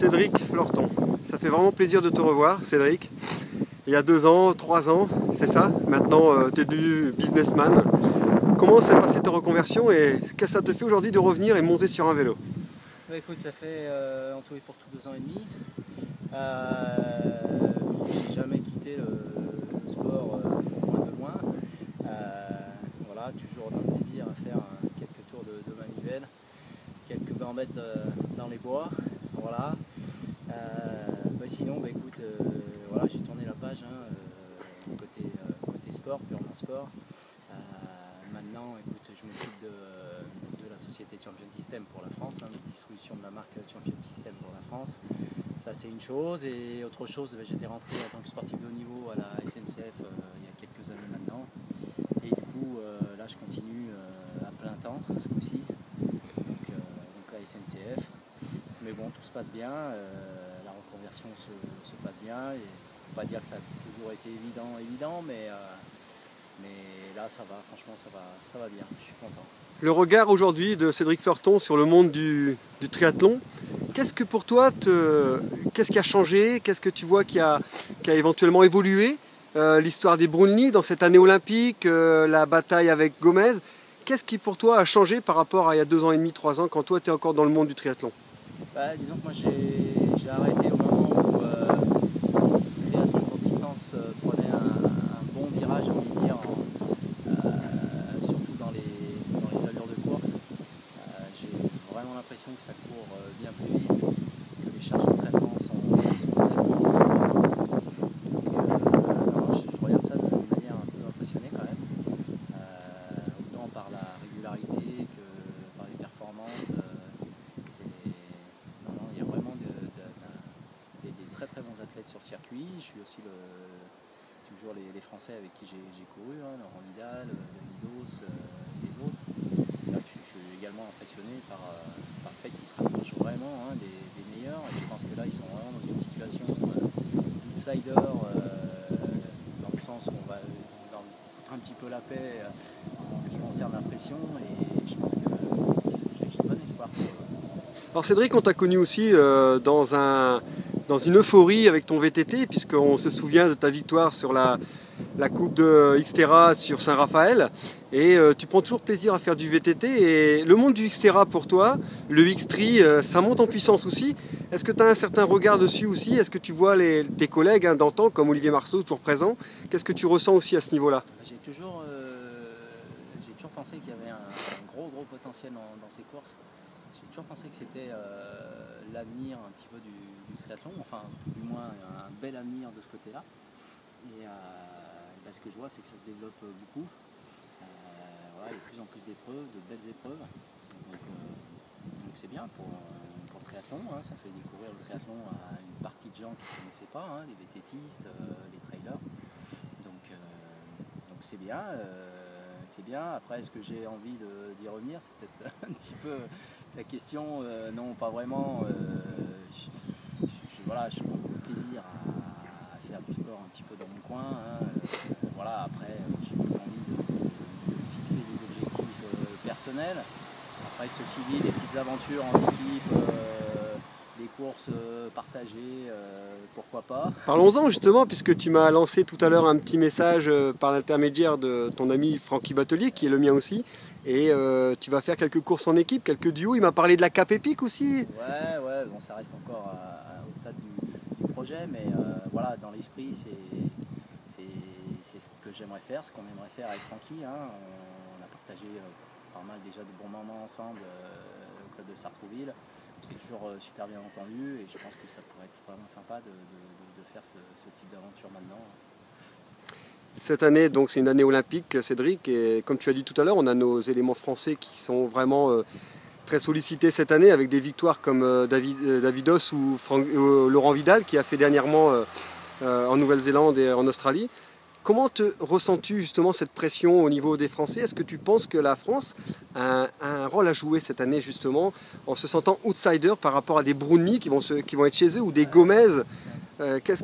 Cédric Fleurton, ça fait vraiment plaisir de te revoir, Cédric. Il y a 2 ans, 3 ans, c'est ça. Maintenant, tu es devenu businessman. Comment s'est passée ta reconversion et qu'est-ce que ça te fait aujourd'hui de revenir et monter sur un vélo? Bah, écoute, ça fait en tout et pour tout 2 ans et demi. J'ai jamais quitté le sport loin de loin. Voilà, toujours dans le plaisir à faire quelques tours de manivelle, quelques gambettes dans les bois. Voilà. Sinon, bah, écoute, voilà, j'ai tourné la page côté sport, purement sport. Maintenant, écoute, je m'occupe de la société Champion System pour la France, de distribution de la marque Champion System pour la France. Ça, c'est une chose. Et autre chose, j'étais rentré en tant que sportif de haut niveau à la SNCF il y a quelques années maintenant. Et du coup, là, je continue à plein temps ce coup-ci, donc la SNCF. Mais bon, tout se passe bien, la reconversion se passe bien. Et faut pas dire que ça a toujours été évident, mais là, ça va, franchement, ça va bien, je suis content. Le regard aujourd'hui de Cédric Fleurton sur le monde du triathlon, qu'est-ce que pour toi, qu'est-ce qui a changé? Qu'est-ce que tu vois qui a éventuellement évolué? L'histoire des Brownlee dans cette année olympique, la bataille avec Gomez. Qu'est-ce qui pour toi a changé par rapport à il y a 2 ans et demi, 3 ans, quand toi tu es encore dans le monde du triathlon? Disons que moi j'ai arrêté au moment où le triathlon courte distance prenait un bon virage, j'ai envie de dire, surtout dans les allures de course. J'ai vraiment l'impression que ça court bien plus vite, que les charges d'entraînement sont complètement je regarde ça d'une manière un peu impressionnée quand même, autant par la régularité que par les performances. Il y a vraiment des très très bons athlètes sur circuit. Je suis aussi toujours les Français avec qui j'ai couru, Laurent Vidal, Lidos, les autres. C'est vrai que je suis également impressionné par le fait qu'ils se rapprochent vraiment des meilleurs. Et je pense que là, ils sont vraiment dans une situation d'outsider, dans le sens où on va leur foutre un petit peu la paix en ce qui concerne la pression. Et je pense que j'ai bon espoir pour eux. Alors Cédric, on t'a connu aussi dans une euphorie avec ton VTT, puisqu'on se souvient de ta victoire sur la Coupe de Xterra sur Saint-Raphaël. Et tu prends toujours plaisir à faire du VTT. Et le monde du Xterra pour toi, le Xtree, ça monte en puissance aussi. Est-ce que tu as un certain regard dessus aussi? Est-ce que tu vois tes collègues d'antan, comme Olivier Marceau, toujours présent? Qu'est-ce que tu ressens aussi à ce niveau-là? J'ai toujours pensé qu'il y avait un gros potentiel dans ces courses. J'ai toujours pensé que c'était l'avenir un petit peu du triathlon, enfin du moins un bel avenir de ce côté-là. Et ce que je vois, c'est que ça se développe beaucoup. Voilà, il y a de plus en plus d'épreuves, de belles épreuves. Donc c'est bien pour le triathlon, ça fait découvrir le triathlon à une partie de gens qui ne connaissaient pas, les VTTistes, les trailers. Donc c'est bien. C'est bien. Après, est-ce que j'ai envie d'y revenir? C'est peut-être un petit peu ta question. Non, pas vraiment. Voilà, je prends beaucoup de plaisir à faire du sport un petit peu dans mon coin. Voilà, après, j'ai pas envie de fixer des objectifs personnels. Après, ceci dit, des petites aventures en équipe, des courses partagées, pourquoi pas. Parlons-en justement, puisque tu m'as lancé tout à l'heure un petit message par l'intermédiaire de ton ami Francky Batelier, qui est le mien aussi, et tu vas faire quelques courses en équipe, quelques duos. Il m'a parlé de la Cap Epic aussi. Ouais, bon, ça reste encore au stade du projet, mais voilà, dans l'esprit, c'est ce que j'aimerais faire, ce qu'on aimerait faire avec Francky. On a partagé pas mal déjà de bons moments ensemble au club de Sartrouville. C'est toujours super bien entendu et je pense que ça pourrait être vraiment sympa de faire ce type d'aventure maintenant. Cette année, donc, c'est une année olympique, Cédric, et comme tu as dit tout à l'heure, on a nos éléments français qui sont vraiment très sollicités cette année, avec des victoires comme Davidos ou Laurent Vidal, qui a fait dernièrement en Nouvelle-Zélande et en Australie. Comment ressens-tu justement cette pression au niveau des Français? Est-ce que tu penses que la France a un rôle à jouer cette année justement en se sentant outsider par rapport à des Brownlee qui vont être chez eux ou des Gomez?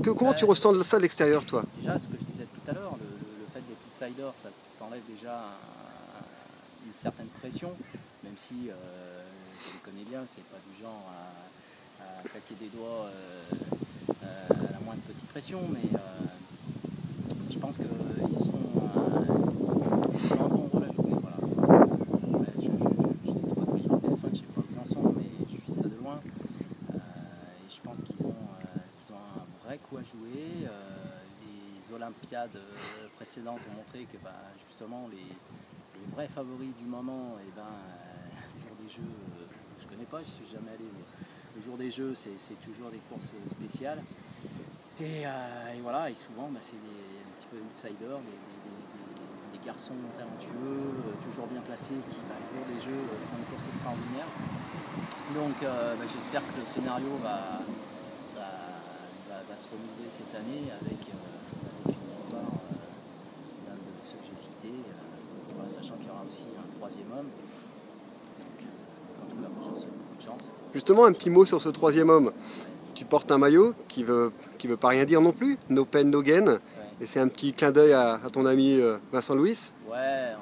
Comment tu ressens ça de l'extérieur, toi? Déjà, ce que je disais tout à l'heure, le fait d'être outsider, ça t'enlève déjà une certaine pression, même si je les connais bien, c'est pas du genre claquer des doigts à la moindre petite pression, mais je pense qu'ils ont un bon rôle à jouer. Voilà. Je les ai pas tous les jours au téléphone, je sais pas où ils en sont, mais je suis ça de loin. Et je pense qu'ils ont un vrai coup à jouer. Les Olympiades précédentes ont montré que justement les vrais favoris du moment, et le jour des Jeux, je connais pas, je suis jamais allé, mais le jour des Jeux c'est toujours des courses spéciales. Et voilà, et souvent c'est un petit peu des outsiders, des garçons talentueux, toujours bien placés, qui le jour des Jeux font une course extraordinaire. Donc j'espère que le scénario va se renouveler cette année avec une victoire d'un de ceux que j'ai cités, sachant qu'il y aura aussi un troisième homme. Donc en tout cas, j'en souhaite beaucoup de chance. Justement, un petit mot sur ce troisième homme. Tu portes un maillot qui veut pas rien dire non plus, no pain, no gain. Ouais. Et c'est un petit clin d'œil à ton ami Vincent Louis. Ouais,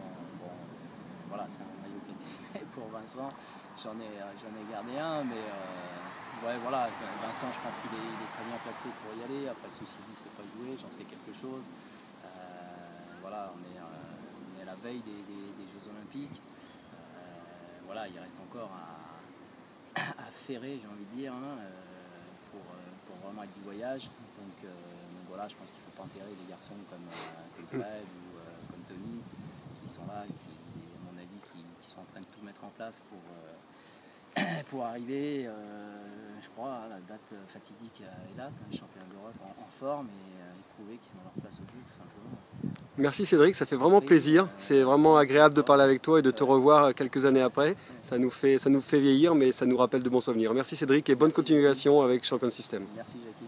voilà, c'est un maillot qui a été fait pour Vincent. J'en ai gardé un, mais ouais, voilà, Vincent, je pense qu'il est très bien placé pour y aller. Après, ceci dit, c'est pas joué, j'en sais quelque chose. Voilà, on est à la veille des Jeux Olympiques. Voilà, il reste encore à ferrer, j'ai envie de dire, pour vraiment être du voyage. Donc voilà, je pense qu'il ne faut pas enterrer des garçons comme Fred ou comme Tony, qui sont là, qui, à mon avis, qui sont en train de tout mettre en place pour arriver, je crois, la date fatidique est là, les championnats d'Europe en forme, et prouver qu'ils ont leur place au jeu, tout simplement. Merci Cédric, ça fait vraiment plaisir. C'est vraiment agréable de parler avec toi et de te revoir quelques années après. Ça nous fait vieillir, mais ça nous rappelle de bons souvenirs. Merci Cédric et bonne continuation avec Champion System. Merci Jackie.